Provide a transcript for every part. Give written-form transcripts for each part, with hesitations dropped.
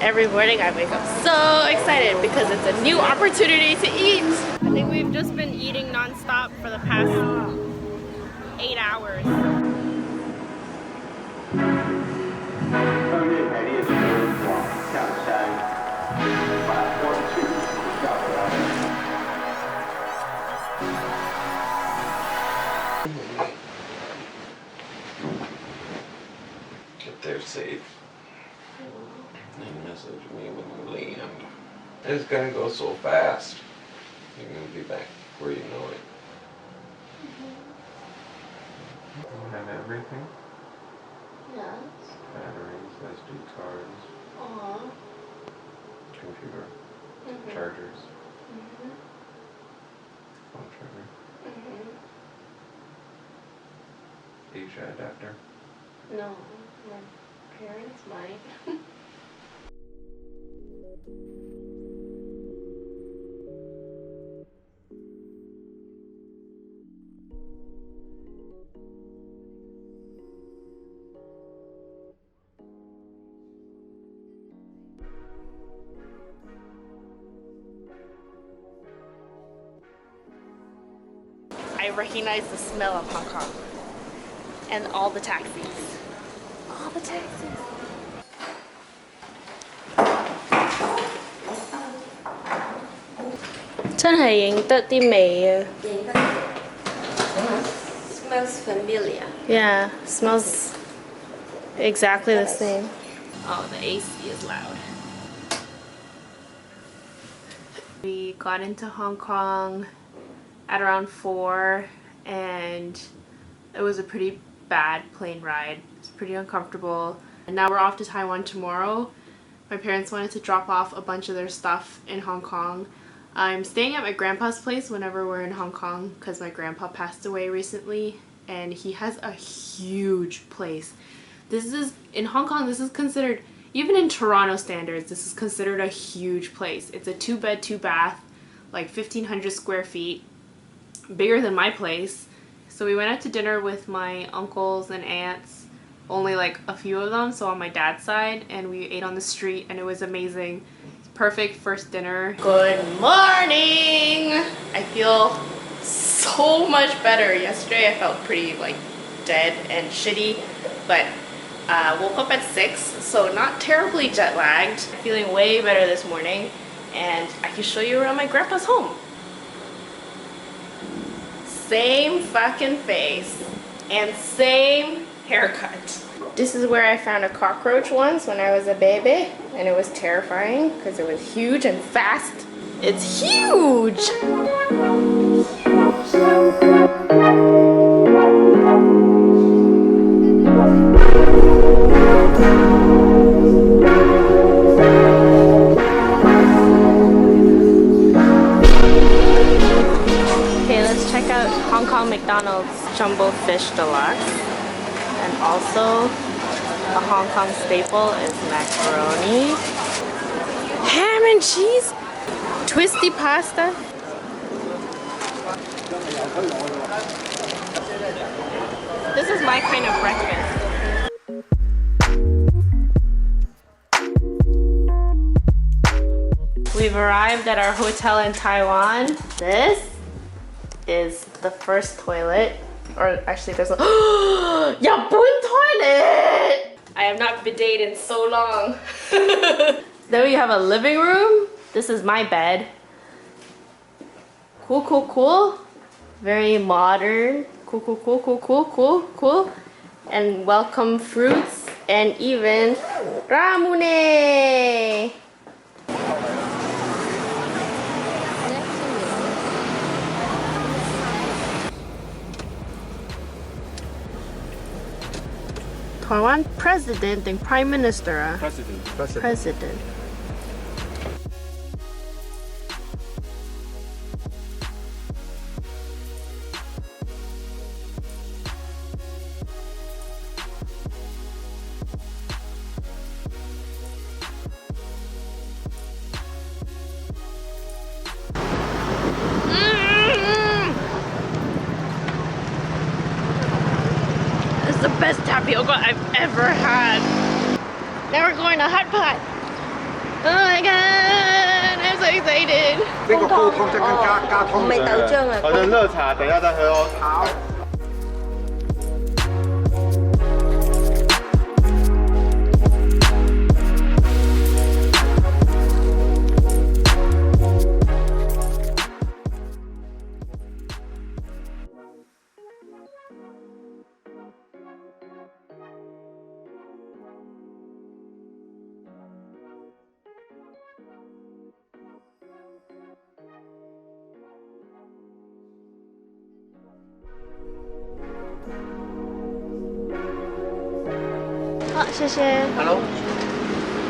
Every morning I wake up so excited because it's a new opportunity to eat. I think we've just been eating non-stop for the past 8 hours. Get there safe. And message me when you land. It's gonna go so fast. You're gonna be back before you know it. You have everything? Yes. Batteries, SD cards, Aww. computer, chargers, phone charger, Asia adapter. No, my parents might. I recognize the smell of Hong Kong and all the taxis. All the taxis. Smells familiar. Yeah, smells exactly the same. Oh, the AC is loud. We got into Hong Kong at around 4 and it was a pretty bad plane ride. It's pretty uncomfortable. And now we're off to Taiwan tomorrow. My parents wanted to drop off a bunch of their stuff in Hong Kong. I'm staying at my grandpa's place whenever we're in Hong Kong because my grandpa passed away recently and he has a huge place. In Hong Kong, this is considered, even in Toronto standards, this is considered a huge place. It's a 2-bed, 2-bath, like 1,500 square feet, bigger than my place. So we went out to dinner with my uncles and aunts, only like a few of them, so on my dad's side, and we ate on the street and it was amazing. Perfect first dinner. Good morning! I feel so much better. Yesterday I felt pretty like dead and shitty, but woke up at 6, so not terribly jet lagged. Feeling way better this morning, and I can show you around my grandpa's home. Same fucking face and same haircut. This is where I found a cockroach once when I was a baby, and it was terrifying because it was huge and fast. It's huge! Okay, let's check out Hong Kong McDonald's Jumbo Fish Deluxe. And also, a Hong Kong staple is macaroni, ham and cheese, twisty pasta. This is my kind of breakfast. We've arrived at our hotel in Taiwan. This is the first toilet. Or actually there's a Yapun toilet! I have not bidet in so long. Then we have a living room. This is my bed. Cool, cool, cool. Very modern. Cool, cool, cool, cool, cool, cool, cool. And welcome fruits and even ramune. Taiwan president and prime minister. President. It's the best tapioca I've ever had. Now we're going to Hot Pot. 呢個高湯即跟加湯。味豆漿啊。好的，熱茶等一下再喝哦。好。好，谢谢。Hello。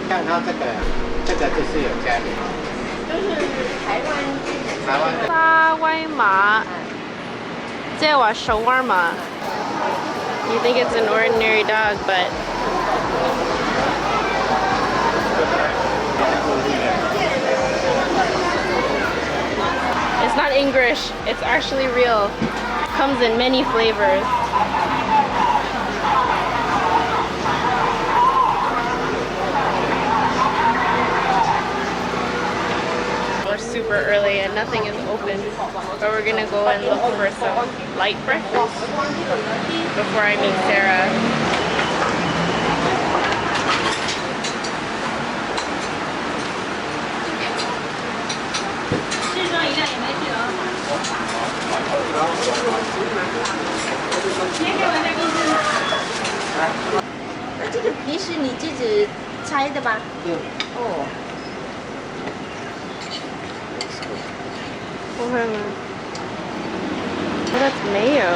然后这个就是有加点。就是台湾的。沙威玛，即係話 shawarma. You think it's an ordinary dog, but it's not English. It's actually real. Comes in many flavors. We're super early and nothing is open, but we're gonna go and look for some light breakfast before I meet Sarah. This is 皮是你自己拆的吧？哦。Oh, that's mayo.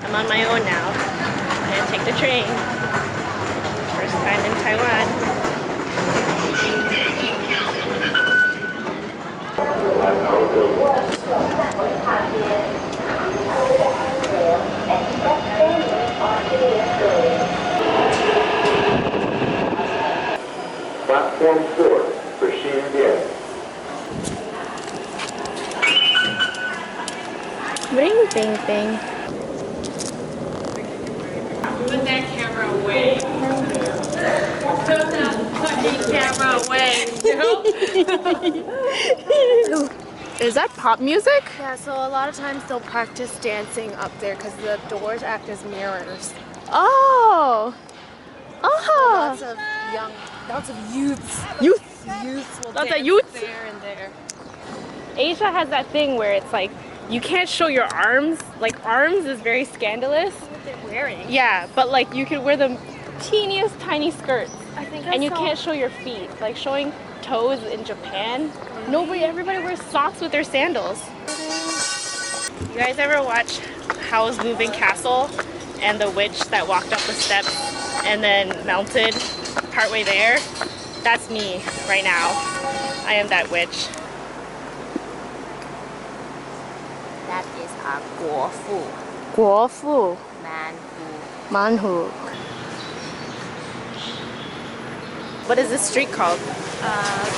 I'm on my own now. I'm gonna take the train. First time in Taiwan. Platform 4 for Ximending. Ring bing bing. Put that camera away. Put that fucking camera away. Is that pop music? Yeah, so a lot of times they'll practice dancing up there because the doors act as mirrors. Oh! Lots Oh! of youths. Youth! Youths will Lots of dance youths? there and there. Asia has that thing where it's like, you can't show your arms. Like, arms is very scandalous. What they're wearing. Yeah, but like, you can wear the teeniest tiny skirts. I think And you can't show your feet. Like, showing toes in Japan, everybody wears socks with their sandals. You guys ever watch Howl's Moving Castle and the witch that walked up the steps and then melted partway there? That's me right now. I am that witch. That is a 国父 国父 man who Manhu. What is this street called?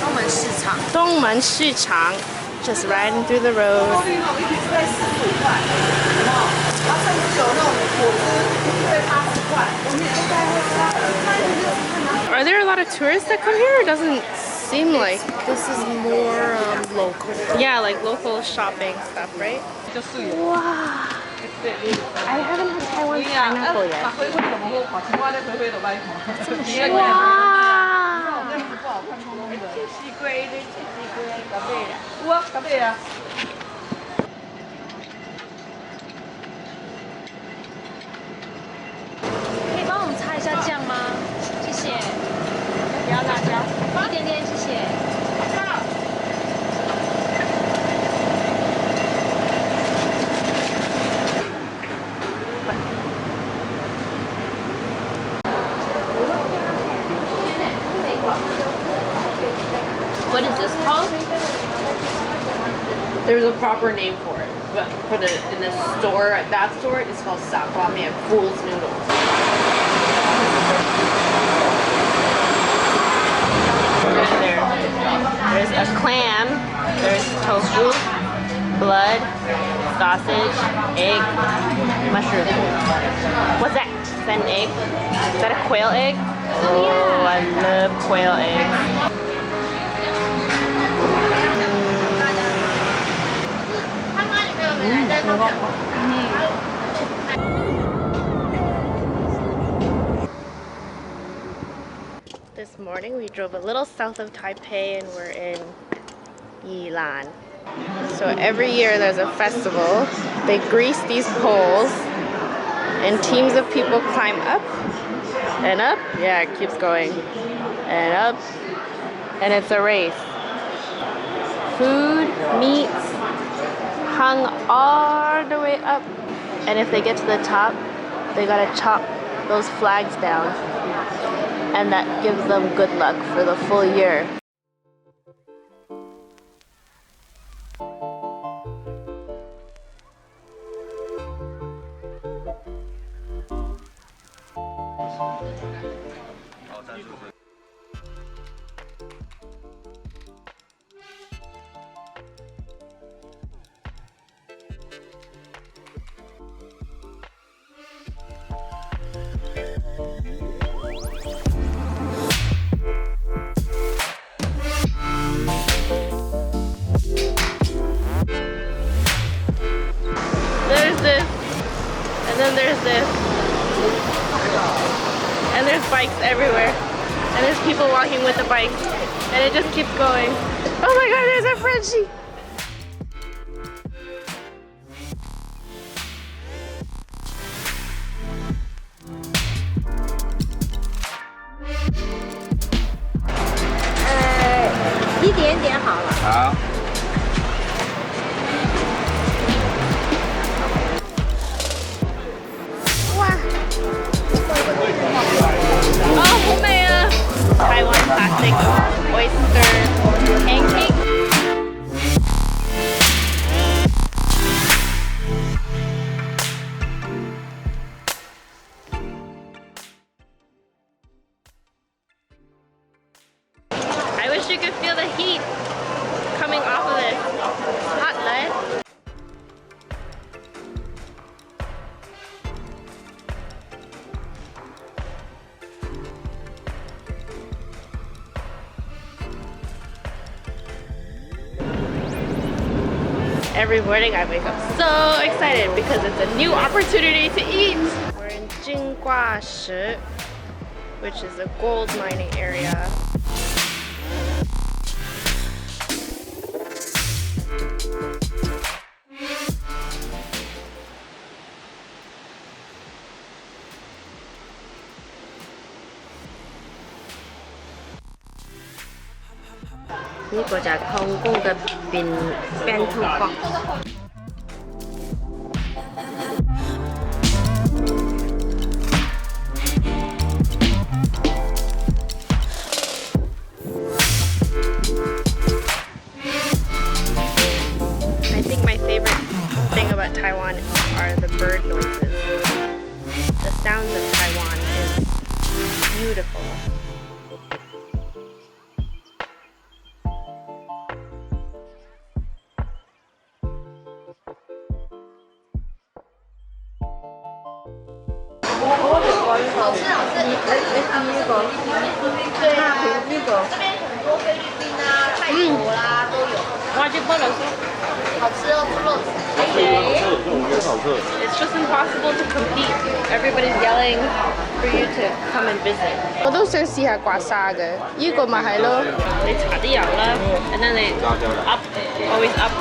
东门市场。 Dongmen Shichang. Just riding through the road. Are there a lot of tourists that come here? It doesn't seem like. This is more local. Yeah, like local shopping stuff, right? Wow. I haven't had Taiwan pineapple yet. Wow. 可以帮我们擦一下酱吗？谢谢。不要辣椒，一点点，谢谢。 What is this called? There's a proper name for it, but for the in the store, at that store, it's called sakwame, fool's noodles. There's a clam, there's tofu, blood, sausage, egg, mushroom. What's that? Is that an egg? Is that a quail egg? Oh, I love quail eggs. This morning we drove a little south of Taipei and we're in Yilan. So every year there's a festival. They grease these poles and teams of people climb up and up. Yeah, it keeps going. And up. And it's a race. Food, meats, hung all the way up. And if they get to the top, they gotta chop those flags down. And that gives them good luck for the full year. There's this, and then there's this, and there's bikes everywhere, and there's people walking with the bikes, and it just keeps going. Oh my god, there's a Frenchie!一点点好了。好。Oh, 好美啊 Taiwan classic oyster pancake. I wish you could feel the heat coming off of it. It's hot, right? Every morning I wake up so excited because it's a new opportunity to eat. We're in Chiang Kai Shek, which is a gold mining area. This is Hong Kong bento box. I think my favorite thing about Taiwan are the bird noises. The sounds of Taiwan is beautiful. It's just impossible to compete. Everybody's yelling for you to come and visit. 我都想試下刮痧嘅，呢個咪係咯。你搽啲油啦，and then 你 up, always up.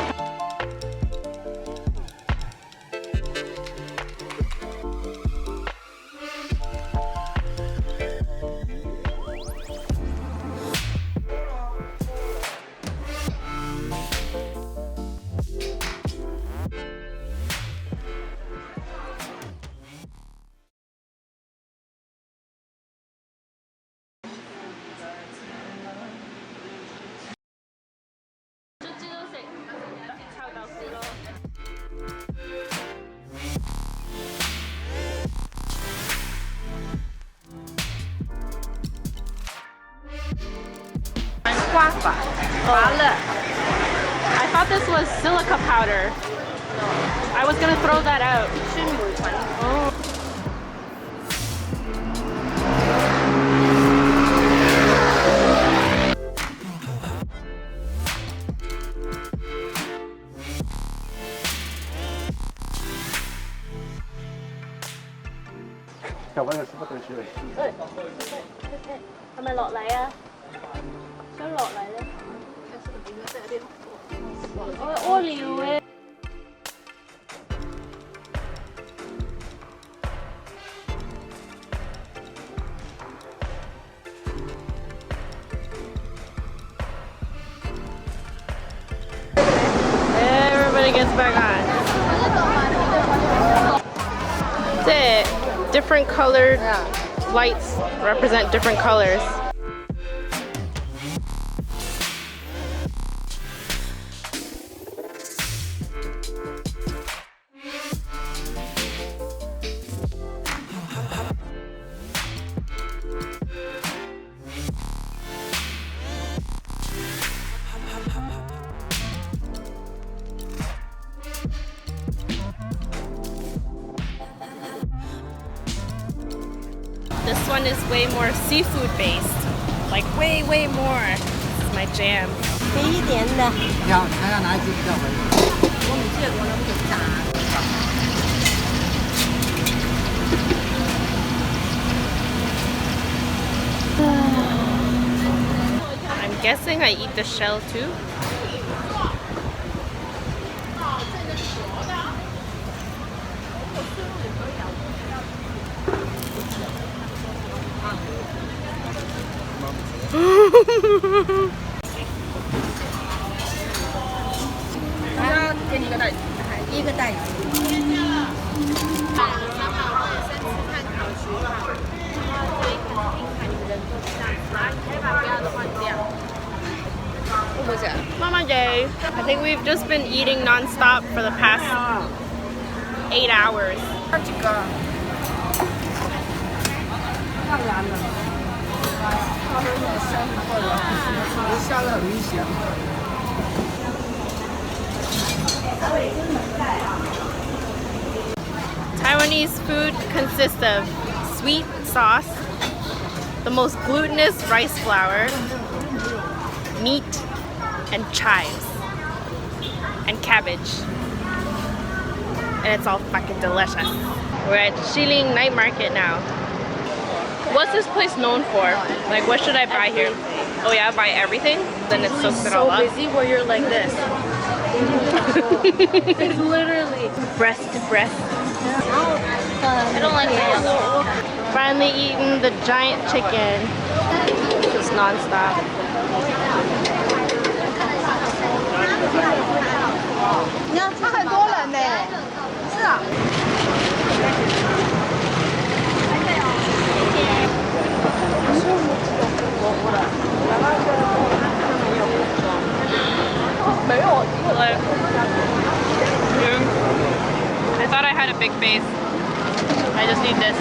刮法，拔了。I thought this was silica powder. I was gonna throw that out. Oh. Chào bạn, xin bắt đầu chơi. 係咪落嚟啊？想落嚟咧？我屙尿嘅。Everybody gets back on. That's it. Different colored lights represent different colors. This one is way more seafood based. Like way more. This is my jam. 肥一点的。还要拿一只比较回来。我唔知我諗住炸。 I'm guessing I eat the shell too. Mama Day. I think we've just been eating non-stop for the past 8 hours. Taiwanese food consists of sweet sauce, the most glutinous rice flour, meat, and chives, and cabbage. And it's all fucking delicious. We're at Shilin night market now. What's this place known for? Like, what should I buy here? Oh yeah, buy everything? Then it soaks it all up. So busy where you're like this. It's literally breast to breast. I don't like it. Finally eating the giant chicken. Just non-stop. I thought I had a big face. I just need this.